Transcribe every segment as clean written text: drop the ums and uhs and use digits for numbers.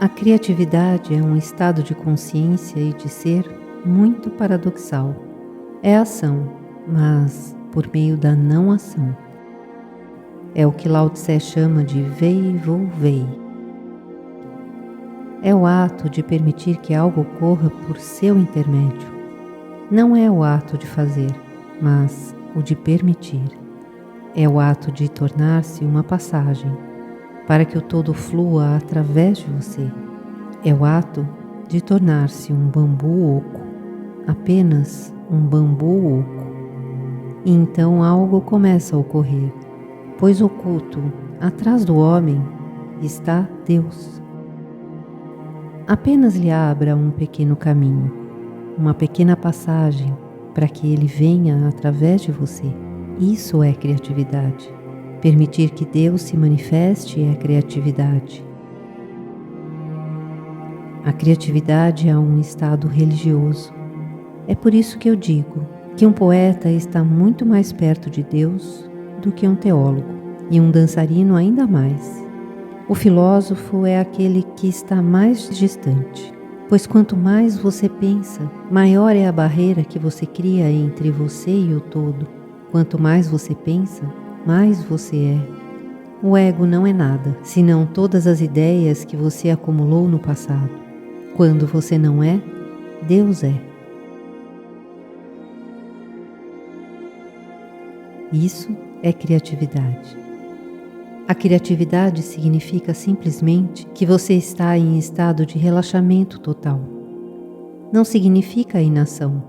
A criatividade é um estado de consciência e de ser muito paradoxal. É ação, mas por meio da não ação. É o que Lao Tse chama de Wei Wu Wei. É o ato de permitir que algo ocorra por seu intermédio. Não é o ato de fazer, mas o de permitir. É o ato de tornar-se uma passagem, para que o todo flua através de você. É o ato de tornar-se um bambu oco, apenas um bambu oco. E então algo começa a ocorrer, pois oculto, atrás do homem, está Deus. Apenas lhe abra um pequeno caminho, uma pequena passagem, para que ele venha através de você. Isso é criatividade. Permitir que Deus se manifeste é criatividade. A criatividade é um estado religioso. É por isso que eu digo que um poeta está muito mais perto de Deus do que um teólogo, e um dançarino ainda mais. O filósofo é aquele que está mais distante, pois quanto mais você pensa, maior é a barreira que você cria entre você e o todo. Quanto mais você pensa, mais você é. O ego não é nada, senão todas as ideias que você acumulou no passado. Quando você não é, Deus é. Isso é criatividade. A criatividade significa simplesmente que você está em estado de relaxamento total. Não significa inação,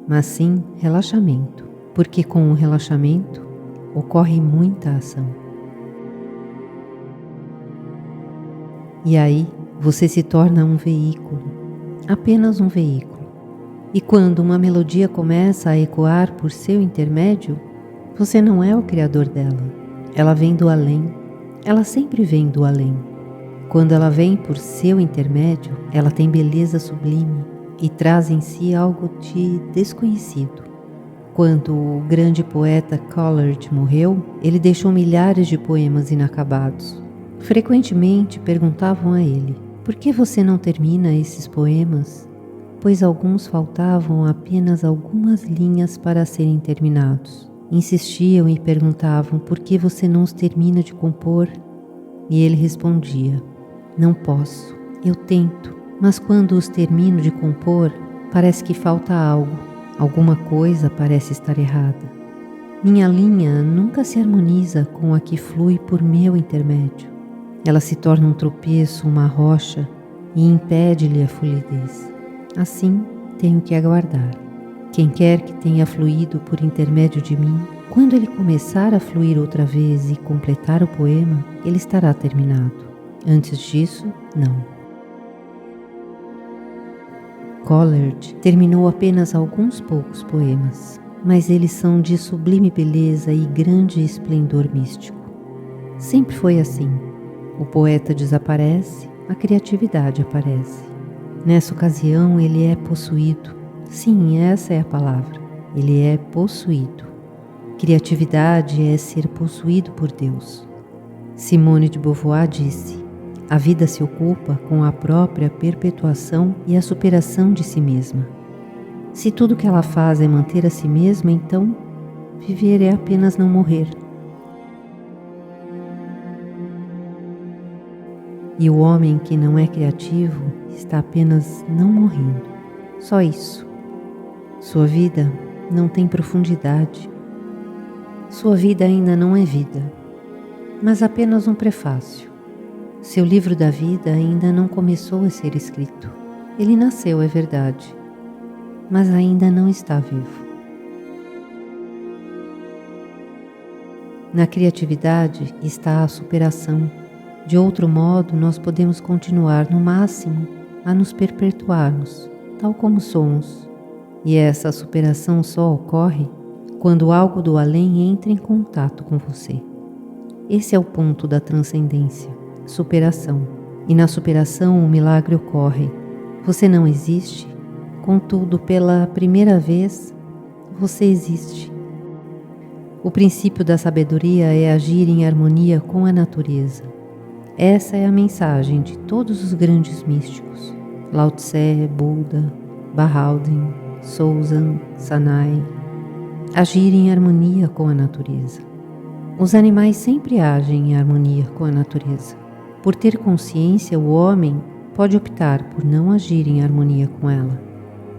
mas sim relaxamento, porque com o relaxamento ocorre muita ação. E aí você se torna um veículo, apenas um veículo. E quando uma melodia começa a ecoar por seu intermédio, você não é o criador dela. Ela vem do além. Ela sempre vem do além. Quando ela vem por seu intermédio, ela tem beleza sublime e traz em si algo de desconhecido. Quando o grande poeta Coleridge morreu, ele deixou milhares de poemas inacabados. Frequentemente perguntavam a ele: por que você não termina esses poemas? Pois alguns faltavam apenas algumas linhas para serem terminados. Insistiam e perguntavam: por que você não os termina de compor? E ele respondia: não posso, eu tento, mas quando os termino de compor, parece que falta algo, alguma coisa parece estar errada. Minha linha nunca se harmoniza com a que flui por meu intermédio. Ela se torna um tropeço, uma rocha, e impede-lhe a fluidez. Assim, tenho que aguardar. Quem quer que tenha fluído por intermédio de mim, quando ele começar a fluir outra vez e completar o poema, ele estará terminado. Antes disso, não. Coleridge terminou apenas alguns poucos poemas, mas eles são de sublime beleza e grande esplendor místico. Sempre foi assim. O poeta desaparece, a criatividade aparece. Nessa ocasião, ele é possuído. Sim, essa é a palavra. Ele é possuído. Criatividade é ser possuído por Deus. Simone de Beauvoir disse: a vida se ocupa com a própria perpetuação e a superação de si mesma. Se tudo que ela faz é manter a si mesma, então viver é apenas não morrer. E o homem que não é criativo está apenas não morrendo. Só isso. Sua vida não tem profundidade. Sua vida ainda não é vida, mas apenas um prefácio. Seu livro da vida ainda não começou a ser escrito. Ele nasceu, é verdade, mas ainda não está vivo. Na criatividade está a superação. De outro modo, nós podemos continuar no máximo a nos perpetuarmos, tal como somos. E essa superação só ocorre quando algo do além entra em contato com você. Esse é o ponto da transcendência, superação. E na superação o milagre ocorre. Você não existe, contudo, pela primeira vez, você existe. O princípio da sabedoria é agir em harmonia com a natureza. Essa é a mensagem de todos os grandes místicos: Lao Tse, Buda, Bahá'u'lláh, Souzan, Sanai. Agir em harmonia com a natureza. Os animais sempre agem em harmonia com a natureza. Por ter consciência, o homem pode optar por não agir em harmonia com ela.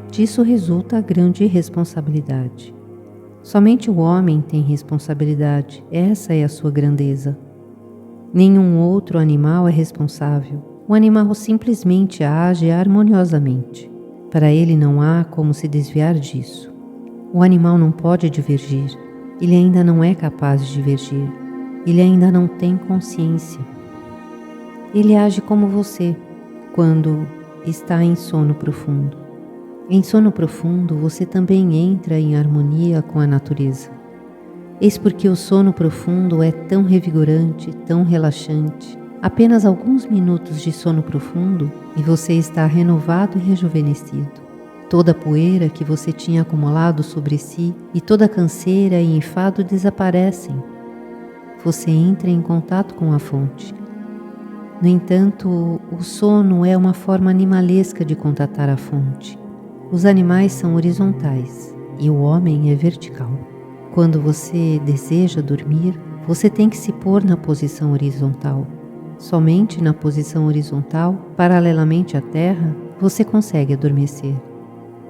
Disso resulta a grande responsabilidade. Somente o homem tem responsabilidade, essa é a sua grandeza. Nenhum outro animal é responsável. O animal simplesmente age harmoniosamente. Para ele não há como se desviar disso. O animal não pode divergir. Ele ainda não é capaz de divergir. Ele ainda não tem consciência. Ele age como você, quando está em sono profundo. Em sono profundo, você também entra em harmonia com a natureza. Eis porque o sono profundo é tão revigorante, tão relaxante. Apenas alguns minutos de sono profundo e você está renovado e rejuvenescido. Toda a poeira que você tinha acumulado sobre si e toda a canseira e enfado desaparecem. Você entra em contato com a fonte. No entanto, o sono é uma forma animalesca de contatar a fonte. Os animais são horizontais e o homem é vertical. Quando você deseja dormir, você tem que se pôr na posição horizontal. Somente na posição horizontal, paralelamente à terra, você consegue adormecer.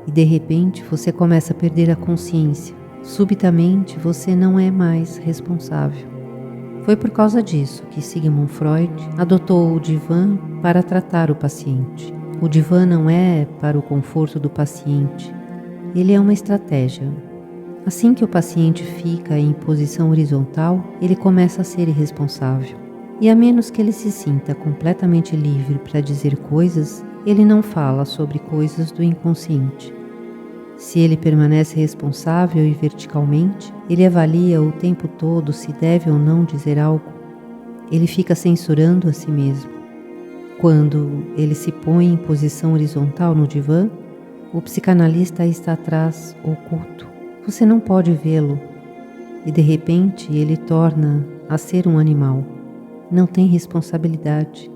E de repente você começa a perder a consciência. Subitamente você não é mais responsável. Foi por causa disso que Sigmund Freud adotou o divã para tratar o paciente. O divã não é para o conforto do paciente, ele é uma estratégia. Assim que o paciente fica em posição horizontal, ele começa a ser irresponsável. E a menos que ele se sinta completamente livre para dizer coisas, ele não fala sobre coisas do inconsciente. Se ele permanece responsável e verticalmente, ele avalia o tempo todo se deve ou não dizer algo. Ele fica censurando a si mesmo. Quando ele se põe em posição horizontal no divã, o psicanalista está atrás, oculto. Você não pode vê-lo. E de repente ele torna a ser um animal. Não tem responsabilidade.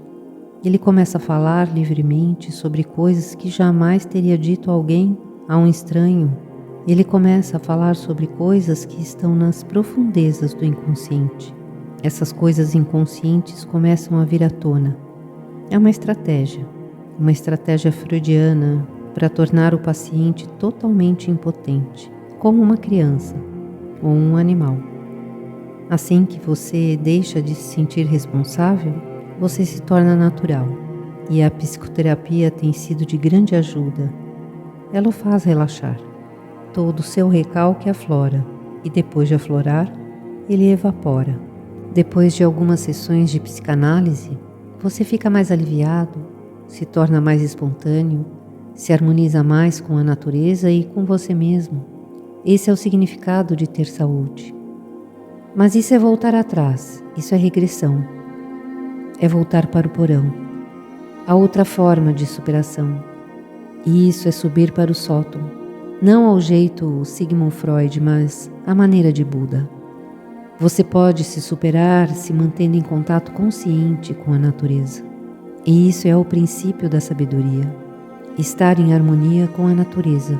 Ele começa a falar livremente sobre coisas que jamais teria dito a alguém, a um estranho. Ele começa a falar sobre coisas que estão nas profundezas do inconsciente. Essas coisas inconscientes começam a vir à tona. É uma estratégia freudiana para tornar o paciente totalmente impotente, como uma criança ou um animal. Assim que você deixa de se sentir responsável, você se torna natural. E a psicoterapia tem sido de grande ajuda. Ela o faz relaxar. Todo o seu recalque aflora, e depois de aflorar, ele evapora. Depois de algumas sessões de psicanálise, você fica mais aliviado, se torna mais espontâneo, se harmoniza mais com a natureza e com você mesmo. Esse é o significado de ter saúde. Mas isso é voltar atrás, isso é regressão. É voltar para o porão. Há outra forma de superação. E isso é subir para o sótão. Não ao jeito Sigmund Freud, mas à maneira de Buda. Você pode se superar se mantendo em contato consciente com a natureza. E isso é o princípio da sabedoria. Estar em harmonia com a natureza,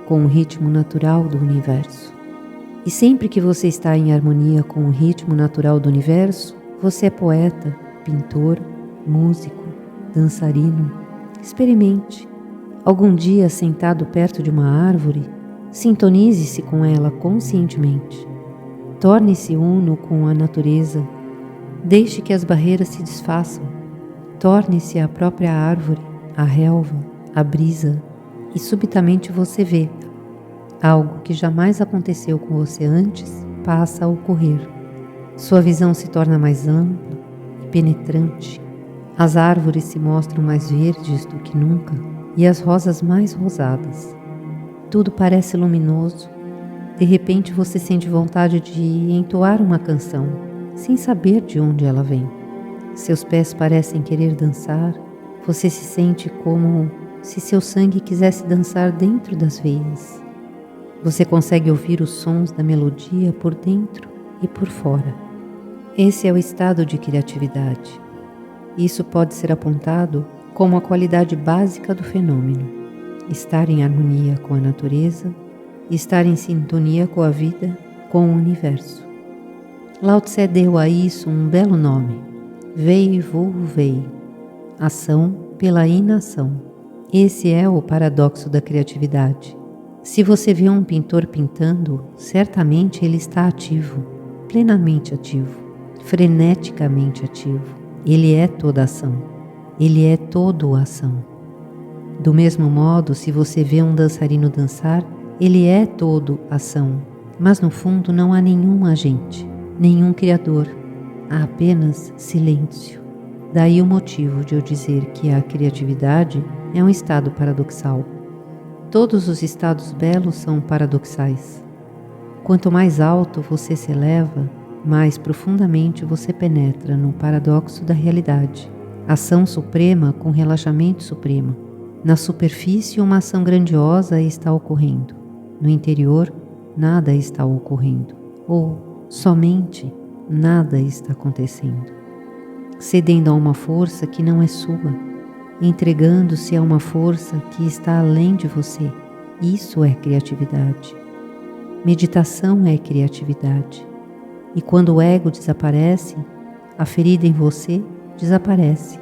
com o ritmo natural do universo. E sempre que você está em harmonia com o ritmo natural do universo, você é poeta, pintor, músico, dançarino. Experimente. Algum dia, sentado perto de uma árvore, sintonize-se com ela conscientemente. Torne-se uno com a natureza. Deixe que as barreiras se desfaçam. Torne-se a própria árvore, a relva, a brisa, e subitamente você vê. Algo que jamais aconteceu com você antes passa a ocorrer. Sua visão se torna mais ampla e penetrante. As árvores se mostram mais verdes do que nunca e as rosas mais rosadas. Tudo parece luminoso. De repente você sente vontade de entoar uma canção, sem saber de onde ela vem. Seus pés parecem querer dançar. Você se sente como se seu sangue quisesse dançar dentro das veias. Você consegue ouvir os sons da melodia por dentro e por fora. Esse é o estado de criatividade. Isso pode ser apontado como a qualidade básica do fenômeno: estar em harmonia com a natureza, estar em sintonia com a vida, com o universo. Lao Tse deu a isso um belo nome: Wei Wu Wei, ação pela inação. Esse é o paradoxo da criatividade. Se você vê um pintor pintando, certamente ele está ativo, plenamente ativo, freneticamente ativo. Ele é toda ação. Ele é todo ação. Do mesmo modo, se você vê um dançarino dançar, ele é todo ação, mas no fundo não há nenhum agente, nenhum criador, há apenas silêncio. Daí o motivo de eu dizer que a criatividade é um estado paradoxal. Todos os estados belos são paradoxais. Quanto mais alto você se eleva, mais profundamente você penetra no paradoxo da realidade. Ação suprema com relaxamento supremo. Na superfície, uma ação grandiosa está ocorrendo. No interior, nada está ocorrendo. Ou, somente, nada está acontecendo. Cedendo a uma força que não é sua, entregando-se a uma força que está além de você. Isso é criatividade. Meditação é criatividade. E quando o ego desaparece, a ferida em você desaparece.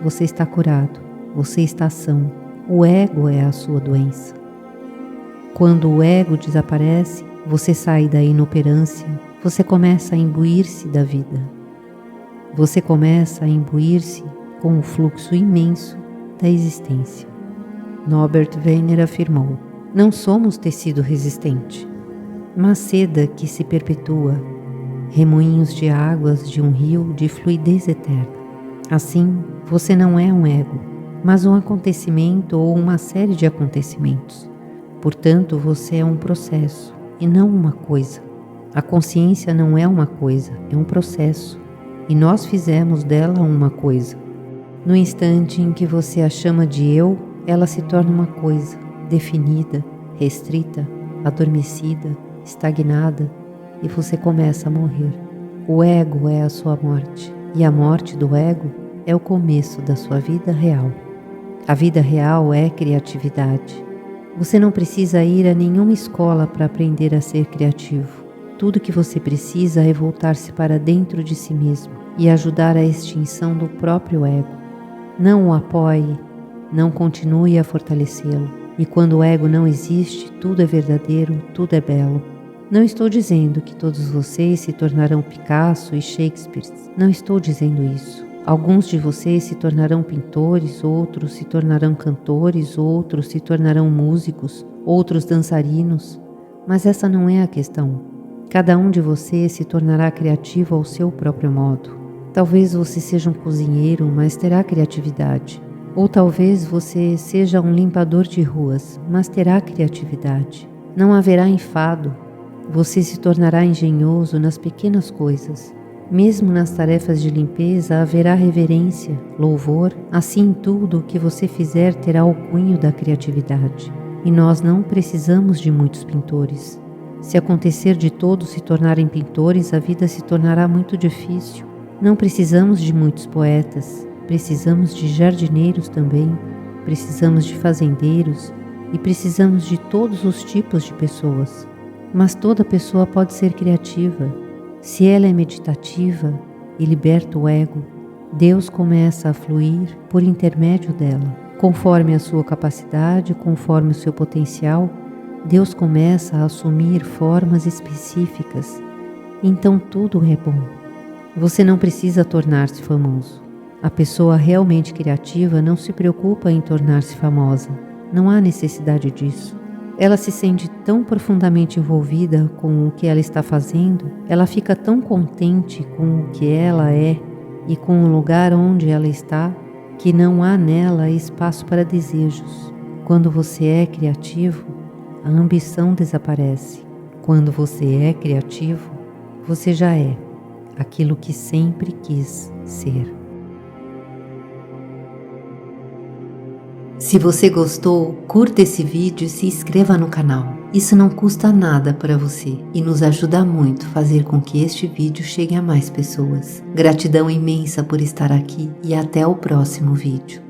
Você está curado, você está são. O ego é a sua doença. Quando o ego desaparece, você sai da inoperância, você começa a imbuir-se da vida. Você começa a imbuir-se com o fluxo imenso da existência. Norbert Wiener afirmou: não somos tecido resistente, mas seda que se perpetua, remoinhos de águas de um rio de fluidez eterna. Assim, você não é um ego, mas um acontecimento ou uma série de acontecimentos. Portanto, você é um processo e não uma coisa. A consciência não é uma coisa, é um processo, e nós fizemos dela uma coisa. No instante em que você a chama de eu, ela se torna uma coisa, definida, restrita, adormecida, estagnada, e você começa a morrer. O ego é a sua morte, e a morte do ego é o começo da sua vida real. A vida real é criatividade. Você não precisa ir a nenhuma escola para aprender a ser criativo. Tudo que você precisa é voltar-se para dentro de si mesmo e ajudar a extinção do próprio ego. Não o apoie, não continue a fortalecê-lo. E quando o ego não existe, tudo é verdadeiro, tudo é belo. Não estou dizendo que todos vocês se tornarão Picasso e Shakespeare. Não estou dizendo isso. Alguns de vocês se tornarão pintores, outros se tornarão cantores, outros se tornarão músicos, outros dançarinos. Mas essa não é a questão. Cada um de vocês se tornará criativo ao seu próprio modo. Talvez você seja um cozinheiro, mas terá criatividade. Ou talvez você seja um limpador de ruas, mas terá criatividade. Não haverá enfado. Você se tornará engenhoso nas pequenas coisas. Mesmo nas tarefas de limpeza haverá reverência, louvor, assim tudo o que você fizer terá o cunho da criatividade. E nós não precisamos de muitos pintores. Se acontecer de todos se tornarem pintores, a vida se tornará muito difícil. Não precisamos de muitos poetas, precisamos de jardineiros também, precisamos de fazendeiros e precisamos de todos os tipos de pessoas. Mas toda pessoa pode ser criativa. Se ela é meditativa e liberta o ego, Deus começa a fluir por intermédio dela. Conforme a sua capacidade, conforme o seu potencial, Deus começa a assumir formas específicas. Então tudo é bom. Você não precisa tornar-se famoso. A pessoa realmente criativa não se preocupa em tornar-se famosa. Não há necessidade disso. Ela se sente tão profundamente envolvida com o que ela está fazendo, ela fica tão contente com o que ela é e com o lugar onde ela está, que não há nela espaço para desejos. Quando você é criativo, a ambição desaparece. Quando você é criativo, você já é aquilo que sempre quis ser. Se você gostou, curta esse vídeo e se inscreva no canal. Isso não custa nada para você e nos ajuda muito a fazer com que este vídeo chegue a mais pessoas. Gratidão imensa por estar aqui e até o próximo vídeo.